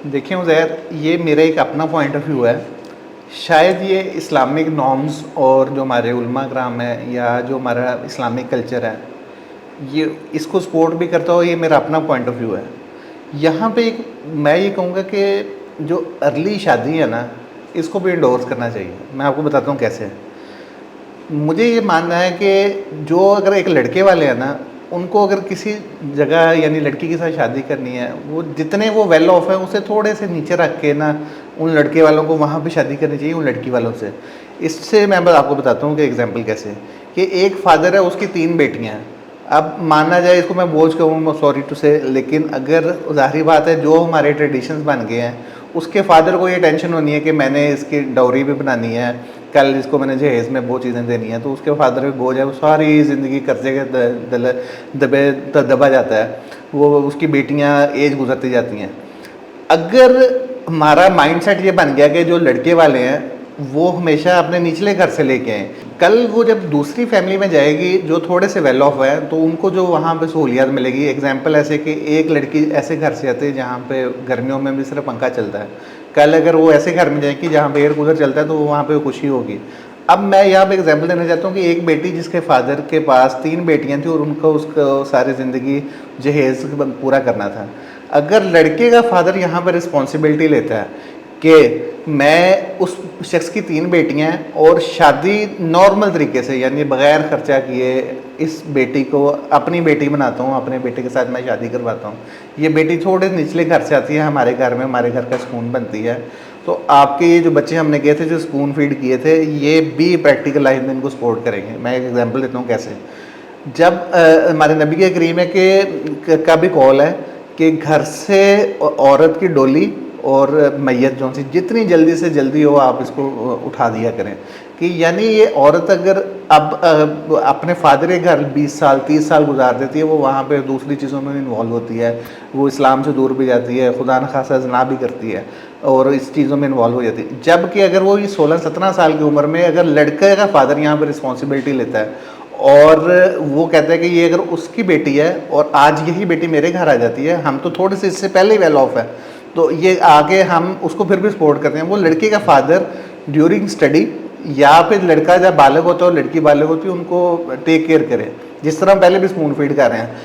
देखिए उज़ैर, ये मेरा एक अपना पॉइंट ऑफ व्यू है। शायद ये इस्लामिक नॉर्म्स और जो हमारे उलमा कराम है या जो हमारा इस्लामिक कल्चर है, ये इसको सपोर्ट भी करता हो, ये मेरा अपना पॉइंट ऑफ व्यू है। यहाँ पे एक मैं ये कहूँगा कि जो अर्ली शादी है ना, इसको भी इंडोर्स करना चाहिए। मैं आपको बताता हूँ कैसे। मुझे ये मानना है कि जो अगर एक लड़के वाले हैं ना, उनको अगर किसी जगह यानी लड़की के साथ शादी करनी है, वो जितने वो वेल ऑफ है उसे थोड़े से नीचे रख के ना उन लड़के वालों को वहाँ पे शादी करनी चाहिए उन लड़की वालों से। इससे मैं बस आपको बताता हूँ कि एग्जांपल कैसे, कि एक फादर है, उसकी 3 बेटियाँ हैं। अब माना जाए इसको मैं बोझ कहूँ, सॉरी टू से, लेकिन अगर ज़ाहिर बात है जो हमारे ट्रेडिशंस बन गए हैं, उसके फादर को ये टेंशन होनी है कि मैंने इसकी डाउरी भी बनानी है, कल इसको मैंने जहेज़ में वो चीज़ें देनी है, तो उसके फादर पे बोझ है, वो सारी ज़िंदगी कर्जे के दबा जाता है। वो उसकी बेटियां एज गुजरती जाती हैं। अगर हमारा माइंडसेट ये बन गया कि जो लड़के वाले हैं वो हमेशा अपने निचले घर से लेके आए, कल वो जब दूसरी फैमिली में जाएगी जो थोड़े से वेल ऑफ है, तो उनको जो वहाँ पे सहूलियत मिलेगी। एग्जांपल ऐसे कि एक लड़की ऐसे घर से आती है जहाँ पे गर्मियों में भी सिर्फ पंखा चलता है, कल अगर वो ऐसे घर में जाएगी जहाँ पे एयर कूलर चलता है, तो वहाँ पे खुशी होगी। अब मैं यहाँ पे एग्जांपल देना चाहता हूँ कि एक बेटी जिसके फादर के पास 3 बेटियाँ थी और उनको उसको सारी ज़िंदगी जहेज़ पूरा करना था। अगर लड़के का फादर यहाँ पर रिस्पॉन्सिबिलिटी लेता है कि मैं उस शख्स की 3 बेटियां हैं और शादी नॉर्मल तरीके से यानी बग़ैर ख़र्चा किए इस बेटी को अपनी बेटी बनाता हूँ, अपने बेटे के साथ मैं शादी करवाता हूँ। ये बेटी थोड़े निचले घर से आती है, हमारे घर में हमारे घर का सुकून बनती है, तो आपके ये जो बच्चे हमने किए थे, जो स्पून फीड किए थे, ये भी प्रैक्टिकल लाइफ में इनको सपोर्ट करेंगे। मैं एक एग्जांपल देता हूँ कैसे। जब हमारे नबी के करीम है कि का भी कॉल है कि घर से औरत की डोली और मैयत जो सी जितनी जल्दी से जल्दी हो आप इसको उठा दिया करें। कि यानी ये औरत अगर अब अपने फादर के घर 20 साल 30 साल गुजार देती है, वो वहाँ पे दूसरी चीज़ों में इन्वॉल्व होती है, वो इस्लाम से दूर भी जाती है, खुदा न खासा ज़िना भी करती है और इस चीज़ों में इन्वॉल्व हो जाती है। जबकि अगर वो ये 16-17 साल की उम्र में अगर लड़के का फादर यहाँ पर रिस्पॉन्सिबिलिटी लेता है और वो कहता है कि ये अगर उसकी बेटी है और आज यही बेटी मेरे घर आ जाती है, हम तो थोड़े से इससे पहले ही वेल ऑफ है, तो ये आगे हम उसको फिर भी सपोर्ट करते हैं। वो लड़के का फादर ड्यूरिंग स्टडी या फिर लड़का जब बालग होता है और लड़की बालग होती है, उनको टेक केयर करे, जिस तरह हम पहले भी स्पून फीड कर रहे हैं।